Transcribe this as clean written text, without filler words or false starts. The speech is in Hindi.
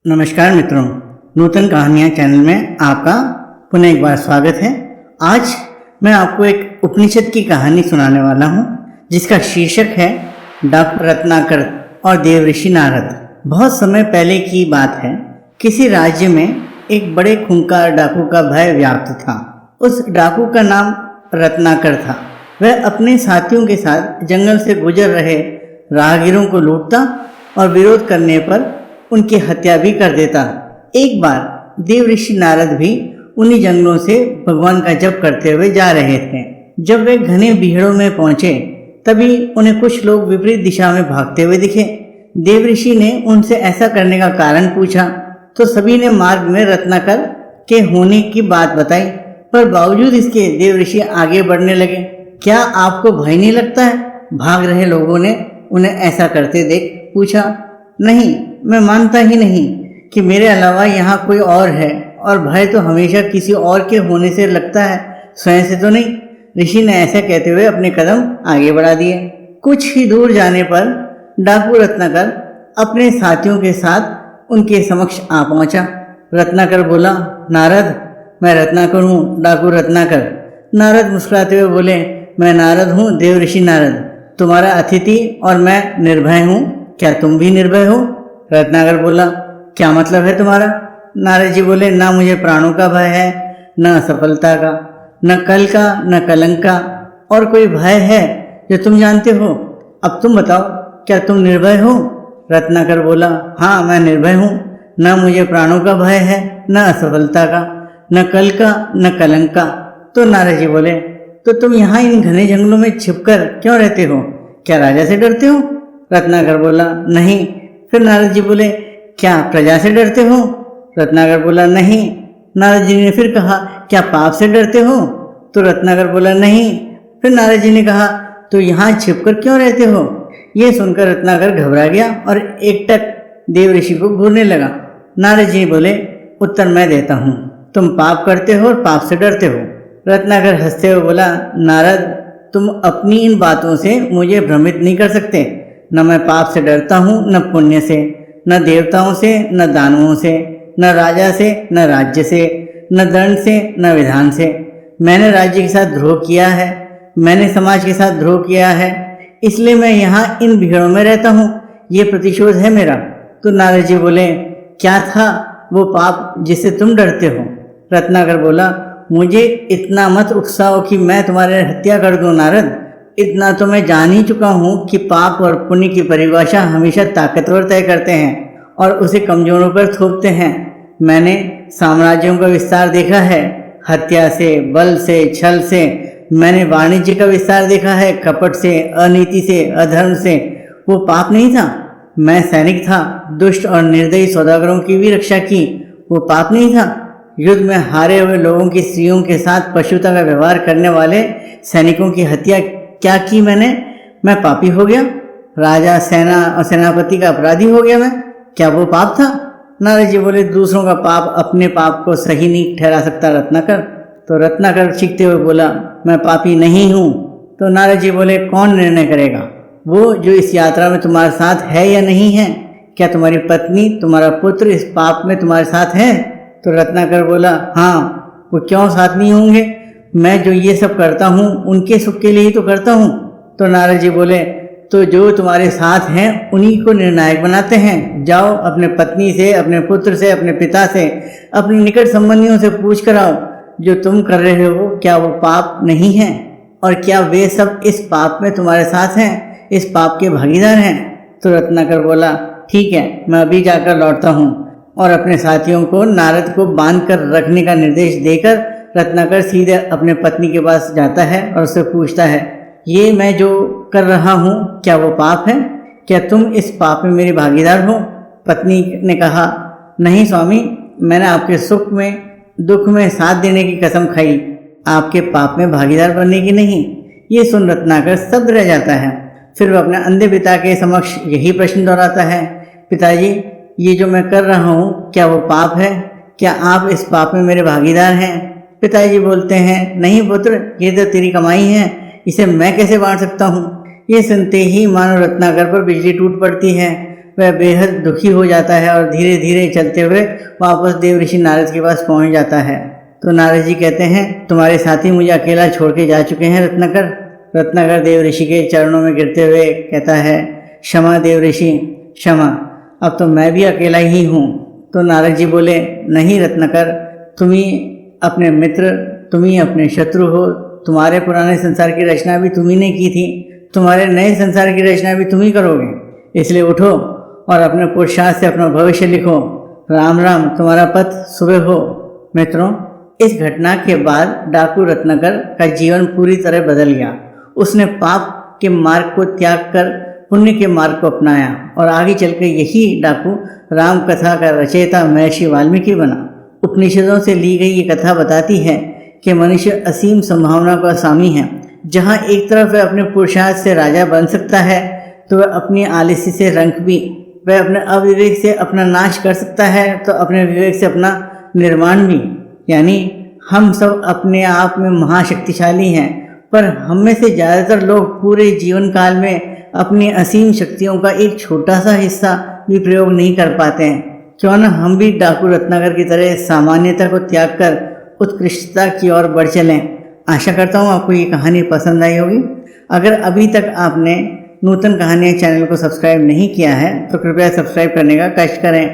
नमस्कार मित्रों, नूतन कहानियाँ चैनल में आपका पुनः एक बार स्वागत है। आज मैं आपको एक उपनिषद की कहानी सुनाने वाला हूँ जिसका शीर्षक है डाकू रत्नाकर और देवऋषि नारद। बहुत समय पहले की बात है। किसी राज्य में एक बड़े खूंखार डाकू का भय व्याप्त था। उस डाकू का नाम रत्नाकर था। वह अपने साथियों के साथ जंगल से गुजर रहे राहगीरों को लूटता और विरोध करने पर उनकी हत्या भी कर देता। एक बार देवऋषि नारद भी उन्हीं जंगलों से भगवान का जप करते हुए जा रहे थे। जब वे घने भीड़ों में पहुंचे तभी उन्हें कुछ लोग विपरीत दिशा में भागते हुए दिखे। देवऋषि ने उनसे ऐसा करने का कारण पूछा तो सभी ने मार्ग में रत्नाकर के होने की बात बताई, पर बावजूद इसके देवऋषि आगे बढ़ने लगे। क्या आपको भय नहीं लगता है? भाग रहे लोगों ने उन्हें ऐसा करते देख पूछा। नहीं, मैं मानता ही नहीं कि मेरे अलावा यहाँ कोई और है, और भय तो हमेशा किसी और के होने से लगता है, स्वयं से तो नहीं। ऋषि ने ऐसा कहते हुए अपने कदम आगे बढ़ा दिए। कुछ ही दूर जाने पर डाकू रत्नाकर अपने साथियों के साथ उनके समक्ष आ पहुंचा। रत्नाकर बोला, नारद, मैं रत्नाकर हूँ, डाकू रत्नाकर। नारद मुस्कुराते हुए बोले, मैं नारद हूँ, देवऋषि नारद, तुम्हारा अतिथि, और मैं निर्भय हूँ। क्या तुम भी निर्भय हो? रत्नाकर बोला, क्या मतलब है तुम्हारा? नारद जी बोले, ना मुझे प्राणों का भय है, न असफलता का, न कल का, न कलंक का, और कोई भय है जो तुम जानते हो। अब तुम बताओ, क्या तुम निर्भय हो? रत्नाकर बोला, हाँ, मैं निर्भय हूँ। न मुझे प्राणों का भय है, न असफलता का, न कल का, न कलंक का। तो नारद जी बोले, तो तुम यहाँ इन घने जंगलों में छिपकर क्यों रहते हो? क्या राजा से डरते हो? रत्नाकर बोला, नहीं। फिर नारद जी बोले, क्या प्रजा से डरते हो? रत्नाकर बोला, नहीं। नारद जी ने फिर कहा, क्या पाप से डरते हो? तो रत्नाकर बोला, नहीं। फिर नारद जी ने कहा, तो यहाँ छिपकर क्यों रहते हो? ये सुनकर रत्नाकर घबरा गया और एकटक देवऋषि को घूरने लगा। नारद जी बोले, उत्तर मैं देता हूँ, तुम पाप करते हो और पाप से डरते हो। रत्नाकर हंसते हुए बोला, नारद, तुम अपनी इन बातों से मुझे भ्रमित नहीं कर सकते। न मैं पाप से डरता हूँ, न पुण्य से, न देवताओं से, न दानवों से, न राजा से, न राज्य से, न दंड से, न विधान से। मैंने राज्य के साथ द्रोह किया है, मैंने समाज के साथ द्रोह किया है, इसलिए मैं यहाँ इन भीड़ों में रहता हूँ। ये प्रतिशोध है मेरा। तो नारद जी बोले, क्या था वो पाप जिससे तुम डरते हो? रत्नाकर बोला, मुझे इतना मत उकसाओ कि मैं तुम्हारी हत्या कर दूं नारद। इतना तो मैं जान ही चुका हूँ कि पाप और पुण्य की परिभाषा हमेशा ताकतवर तय करते हैं और उसे कमजोरों पर थोपते हैं। मैंने साम्राज्यों का विस्तार देखा है, हत्या से, बल से, छल से। मैंने वाणिज्य का विस्तार देखा है, कपट से, अनीति से, अधर्म से। वो पाप नहीं था। मैं सैनिक था, दुष्ट और निर्दयी सौदागरों की भी रक्षा की। वो पाप नहीं था। युद्ध में हारे हुए लोगों की स्त्रियों के साथ पशुता का व्यवहार करने वाले सैनिकों की हत्या क्या की मैंने? मैं पापी हो गया? राजा, सेना और सेनापति का अपराधी हो गया मैं? क्या वो पाप था? नारद जी बोले, दूसरों का पाप अपने पाप को सही नहीं ठहरा सकता रत्नाकर। तो रत्नाकर चीखते हुए बोला, मैं पापी नहीं हूँ। तो नारद जी बोले, कौन निर्णय करेगा? वो जो इस यात्रा में तुम्हारे साथ है या नहीं है? क्या तुम्हारी पत्नी, तुम्हारा पुत्र इस पाप में तुम्हारे साथ है? तो रत्नाकर बोला, हाँ, वो क्यों साथ नहीं होंगे? मैं जो ये सब करता हूँ उनके सुख के लिए ही तो करता हूँ। तो नारद जी बोले, तो जो तुम्हारे साथ हैं उन्हीं को निर्णायक बनाते हैं। जाओ, अपने पत्नी से, अपने पुत्र से, अपने पिता से, अपने निकट संबंधियों से पूछ कर आओ, जो तुम कर रहे हो क्या वो पाप नहीं है? और क्या वे सब इस पाप में तुम्हारे साथ हैं, इस पाप के भागीदार हैं? तो रत्नाकर बोला, ठीक है, मैं अभी जाकर लौटता हूँ। और अपने साथियों को नारद को बांध कर रखने का निर्देश देकर रत्नाकर सीधे अपने पत्नी के पास जाता है और उससे पूछता है, ये मैं जो कर रहा हूँ क्या वो पाप है? क्या तुम इस पाप में मेरी भागीदार हो? पत्नी ने कहा, नहीं स्वामी, मैंने आपके सुख में दुख में साथ देने की कसम खाई, आपके पाप में भागीदार बनने की नहीं। ये सुन रत्नाकर स्तब्ध रह जाता है। फिर वह अपने अंधे पिता के समक्ष यही प्रश्न दोहराता है, पिताजी, ये जो मैं कर रहा हूँ क्या वो पाप है? क्या आप इस पाप में मेरे भागीदार हैं? पिताजी बोलते हैं, नहीं पुत्र, ये तो तेरी कमाई है, इसे मैं कैसे बांट सकता हूँ? ये सुनते ही मानो रत्नाकर पर बिजली टूट पड़ती है। वह बेहद दुखी हो जाता है और धीरे धीरे चलते हुए वापस देव ऋषि नारद के पास पहुंच जाता है। तो नारद जी कहते हैं, तुम्हारे साथी मुझे अकेला छोड़ के जा चुके हैं रत्नाकर। रत्नाकर देव ऋषि के चरणों में गिरते हुए कहता है, क्षमा देव ऋषि, क्षमा, अब तो मैं भी अकेला ही हूँ। तो नारद जी बोले, नहीं रत्नाकर, तुम ही अपने मित्र, तुम ही अपने शत्रु हो। तुम्हारे पुराने संसार की रचना भी तुम ही ने की थी, तुम्हारे नए संसार की रचना भी तुम ही करोगे। इसलिए उठो और अपने पुरुषार्थ से अपना भविष्य लिखो। राम राम, तुम्हारा पथ शुभ हो। मित्रों, इस घटना के बाद डाकू रत्नाकर का जीवन पूरी तरह बदल गया। उसने पाप के मार्ग को त्याग कर पुण्य के मार्ग को अपनाया और आगे चलकर यही डाकू राम कथा का रचयिता महर्षि वाल्मीकि बना। उपनिषदों से ली गई ये कथा बताती है कि मनुष्य असीम संभावना का स्वामी है। जहाँ एक तरफ वह अपने पुरुषार्थ से राजा बन सकता है, तो वह अपनी आलसी से रंक भी, वह अपने अविवेक से अपना नाश कर सकता है, तो अपने विवेक से अपना निर्माण भी। यानी हम सब अपने आप में महाशक्तिशाली हैं, पर हम में से ज़्यादातर लोग पूरे जीवन काल में अपनी असीम शक्तियों का एक छोटा सा हिस्सा भी प्रयोग नहीं कर पाते हैं। क्यों न हम भी डाकू रत्नाकर की तरह सामान्यता को त्याग कर उत्कृष्टता की ओर बढ़ चलें। आशा करता हूँ आपको ये कहानी पसंद आई होगी। अगर अभी तक आपने नूतन कहानियाँ चैनल को सब्सक्राइब नहीं किया है तो कृपया सब्सक्राइब करने का कष्ट करें।